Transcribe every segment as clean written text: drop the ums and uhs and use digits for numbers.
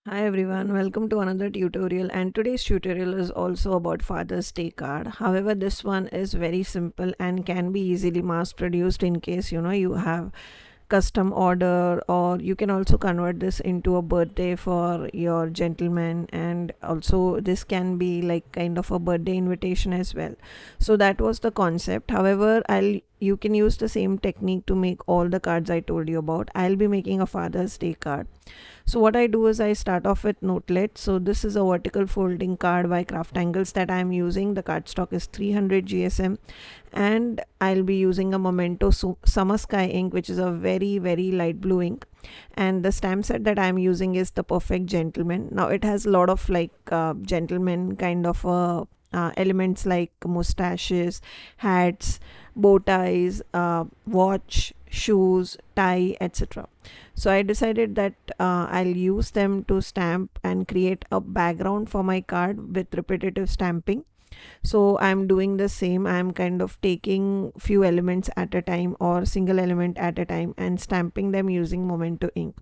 Hi everyone, welcome to another tutorial, and today's tutorial is also about Father's Day card. However, this one is very simple and can be easily mass produced in case you have custom order, or you can also convert this into a birthday for your gentleman, and also this can be like kind of a birthday invitation as well. So that was the concept. However, I'll you can use the same technique to make all the cards I told you about. I'll be making a Father's Day card. So what I do is I start off with notelet. So this is a vertical folding card by Craft Angles that I am using. The cardstock is 300 GSM, and I'll be using a Memento Summer Sky ink, which is a very light blue ink. And the stamp set that I'm using is the Perfect Gentleman. Now it has a lot of like gentleman kind of elements like mustaches, hats, bow ties, watch, shoes, tie, etc. So I decided that I'll use them to stamp and create a background for my card with repetitive stamping. So I'm doing the same. I'm kind of taking few elements at a time or single element at a time and stamping them using Memento ink.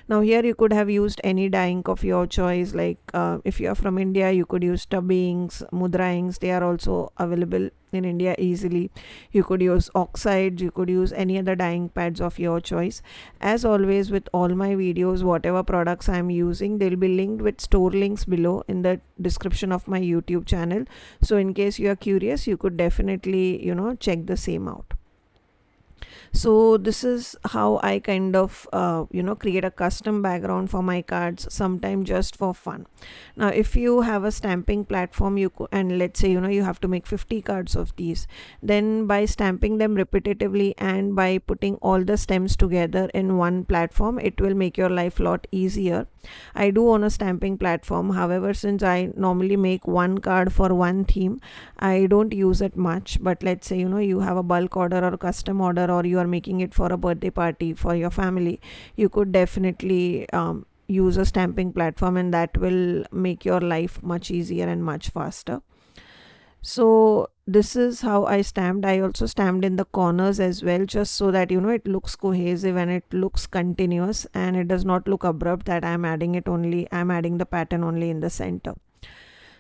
Now here you could have used any dye ink of your choice, like if you are from India you could use tub inks, mudra inks. They are also available in India easily. You could use oxides, you could use any other dyeing pads of your choice. As always with all my videos, whatever products I'm using, they'll be linked with store links below in the description of my YouTube channel. So in case you are curious, you could definitely check the same out. So this is how I kind of create a custom background for my cards, sometime just for fun. Now if you have a stamping platform, and let's say you have to make 50 cards of these, then by stamping them repetitively and by putting all the stems together in one platform, it will make your life a lot easier. I do own a stamping platform. However, since I normally make one card for one theme, I don't use it much. But let's say you have a bulk order or custom order, or you are making it for a birthday party for your family, you could definitely use a stamping platform, and that will make your life much easier and much faster. So this is how I stamped. I also stamped in the corners as well, just so that it looks cohesive and it looks continuous, and it does not look abrupt that I'm adding the pattern only in the center.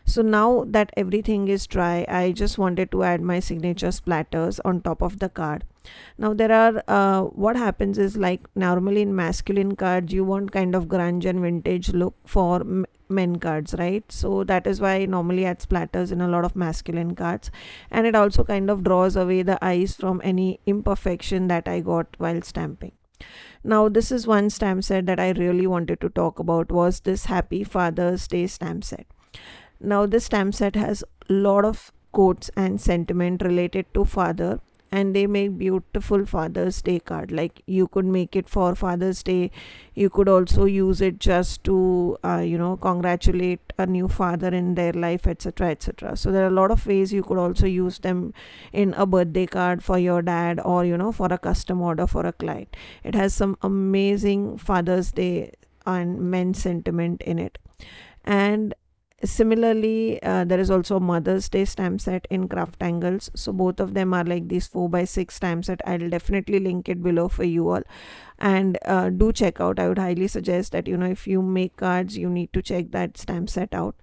So now that everything is dry, I just wanted to add my signature splatters on top of the card. Now there are what happens is, like normally in masculine cards you want kind of grunge and vintage look for men cards, right? So that is why I normally add splatters in a lot of masculine cards, and it also kind of draws away the eyes from any imperfection that I got while stamping. Now this is one stamp set that I really wanted to talk about, was this Happy Father's Day stamp set. Now this stamp set has a lot of quotes and sentiment related to father, and they make beautiful Father's Day card. Like you could make it for Father's Day, you could also use it just to congratulate a new father in their life, etc, etc. So there are a lot of ways you could also use them in a birthday card for your dad, or for a custom order for a client. It has some amazing Father's Day and men sentiment in it. And similarly, there is also a Mother's Day stamp set in Craft Angles. So both of them are like these 4x6 stamp set. I'll definitely link it below for you all, and do check out. I would highly suggest that if you make cards, you need to check that stamp set out.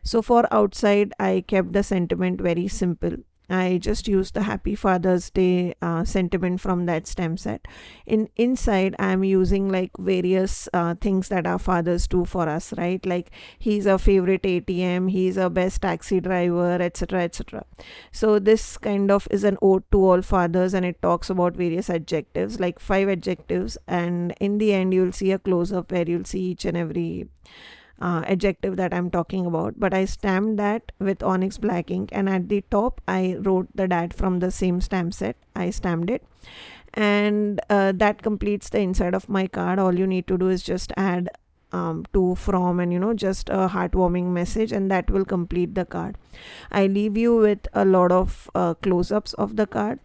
So for outside, I kept the sentiment very simple. I just used the Happy Father's Day sentiment from that stamp set. Inside I'm using like various things that our fathers do for us, right? Like he's a favorite ATM, he's a best taxi driver, etc, etc. So this kind of is an ode to all fathers, and it talks about various adjectives, like 5 adjectives, and in the end you'll see a close-up where you'll see each and every adjective that I'm talking about. But I stamped that with onyx black ink, and at the top I wrote the dad from the same stamp set. I stamped it, and that completes the inside of my card. All you need to do is just add to, from, and just a heartwarming message, and that will complete the card. I leave you with a lot of close-ups of the card.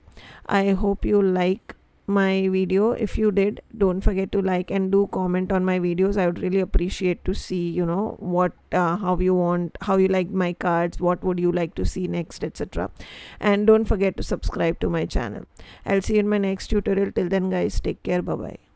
I hope you like my video. If you did, don't forget to like and do comment on my videos. I would really appreciate to see what how you like my cards, what would you like to see next, etc. And don't forget to subscribe to my channel. I'll see you in my next tutorial. Till then guys, take care. Bye bye.